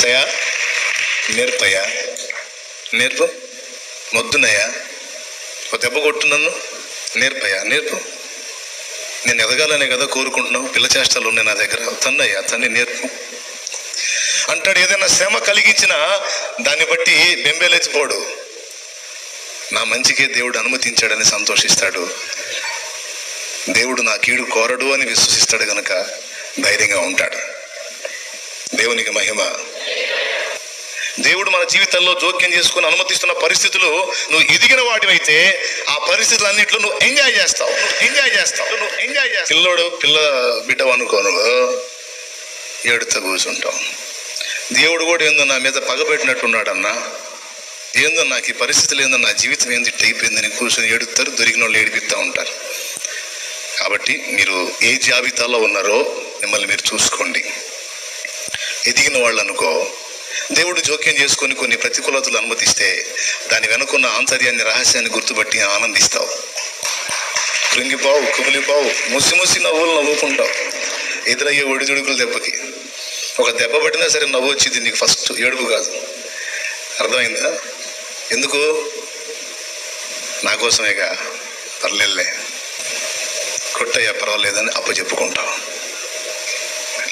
ఏసయ్యా నేర్పయ్యా, నేర్పు. మొద్దునయ్యా, ఒక దెబ్బ కొట్టు, నన్ను నేర్పయ్యా, నేర్పు. నేను ఎదగాలనే కదా కోరుకుంటున్నావు. పిల్ల చేష్టలు ఉన్నాయి నా దగ్గర, తన్నయ్యా తన్ని నేర్పు అంటాడు. ఏదైనా శ్రమ కలిగించినా దాన్ని బట్టి బెంబేలెత్తిపోడు. నా మంచికే దేవుడు అనుమతించాడని సంతోషిస్తాడు. దేవుడు నా కీడు కోరడు అని విశ్వసిస్తాడు కనుక ధైర్యంగా ఉంటాడు. దేవునికి మహిమ. దేవుడు మన జీవితంలో జోక్యం చేసుకుని అనుమతిస్తున్న పరిస్థితులు నువ్వు ఎదిగిన వాటివైతే ఆ పరిస్థితులన్నింటిలో నువ్వు ఎంజాయ్ చేస్తావు. పిల్ల బిడ్డవు అనుకో, నువ్వు ఏడుతో కూర్చుంటావు. దేవుడు కూడా ఏందో నా మీద పగబెట్టినట్టున్నాడన్నా, ఏందో నాకు ఈ పరిస్థితులు ఏందో, నా జీవితం ఏంది ఇట్ట అయిపోయిందని కూర్చొని ఏడుతారు. దొరికిన వాళ్ళు ఏడిపిస్తూ ఉంటారు. కాబట్టి మీరు ఏ జాబితాలో ఉన్నారో మిమ్మల్ని మీరు చూసుకోండి. ఎదిగిన వాళ్ళు అనుకో, దేవుడు జోక్యం చేసుకొని కొన్ని ప్రతికూలతలు అనుమతిస్తే దాని వెనుకున్న ఆంతర్యాన్ని, రహస్యాన్ని గుర్తుపట్టి ఆనందిస్తావు. కృంగిపోవు, కుమిలిపోవు, ముసి నవ్వులు నవ్వుకుంటావు. ఎదురయ్యే ఒడిదుడుకుల దెబ్బకి ఒక దెబ్బ పట్టినా సరే నవ్వు వచ్చింది నీకు, ఫస్ట్ ఏడుపు కాదు. అర్థమైందా? ఎందుకు? నా కోసమేగా, పర్లేదులే, కొట్టయ్యా పర్వాలేదని అప్పచెప్పుకుంటావు.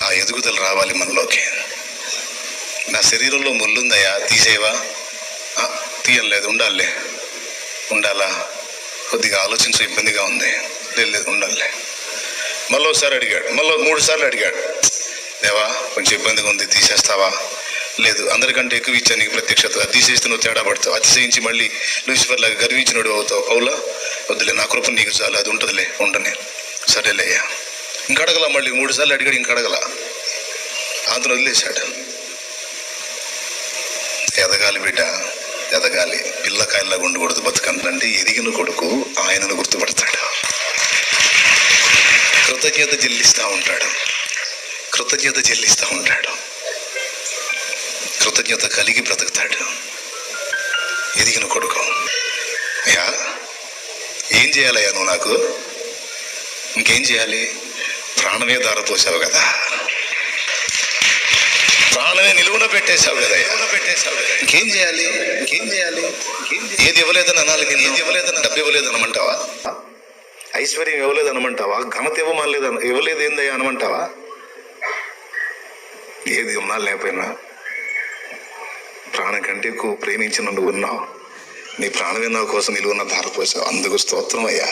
ఆ ఎదుగుదల రావాలి మనలోకి. నా శరీరంలో ముళ్ళుందయ్యా, తీసేవా? తీయలేదు, ఉండాలా, కొద్దిగా ఆలోచించ ఇబ్బందిగా ఉంది, లేదు ఉండాలి. మళ్ళీ ఒకసారి అడిగాడు, మళ్ళీ 3 సార్లు అడిగాడు, దేవా కొంచెం ఇబ్బందిగా ఉంది, తీసేస్తావా? లేదు, అందరికంటే ఎక్కువ ఇచ్చా నీకు ప్రత్యక్షత, తీసేస్తే నువ్వు తేడా పడతావు, అతిశయించి మళ్ళీ లూసిఫర్ లాగా గర్వించినోడు అవుతావు. పౌలా వద్దులే, నా కృప నీకు చాలు, అది ఉంటుందిలే, ఉండని. సరేలే అయ్యా. ఇంక అడగల, మళ్ళీ 3 సార్లు అడిగాడు, ఇంక అడగల, ఆంధ్ర వదిలేశాడు. ఎదగాలి బిడ్డ, ఎదగాలి. పిల్లకాయల్లాగా ఉండకూడదు బతుకంటే. ఎదిగిన కొడుకు ఆయనను గుర్తుపడతాడు, కృతజ్ఞత చెల్లిస్తూ ఉంటాడు, కృతజ్ఞత కలిగి బ్రతుకుతాడు ఎదిగిన కొడుకు. అయ్యా ఏం చేయాలయ్యా నువ్వు నాకు? ఇంకేం చేయాలి? ప్రాణమే దారపోసావు కదా, ప్రాణమే నిలువున పెట్టేశావు కదా, ఇంకేం చేయాలి? ఏది ఇవ్వలేదని అనాలి. నేను ఏది ఇవ్వలేదని, డబ్బు ఇవ్వలేదని అనమంటావా? ఐశ్వర్యం ఇవ్వలేదు అనమంటావా? ఘనత ఇవ్వలేదు ఏందయ్యా అనమంటావా? ఏది ఉన్నా లేకపోయినా ప్రాణం కంటే ఎక్కువ ప్రేమించిన నువ్వు ఉన్నావు. నీ ప్రాణమే నా కోసం నిలువున ధారపోసావు. అందుకు స్తోత్రం అయ్యా.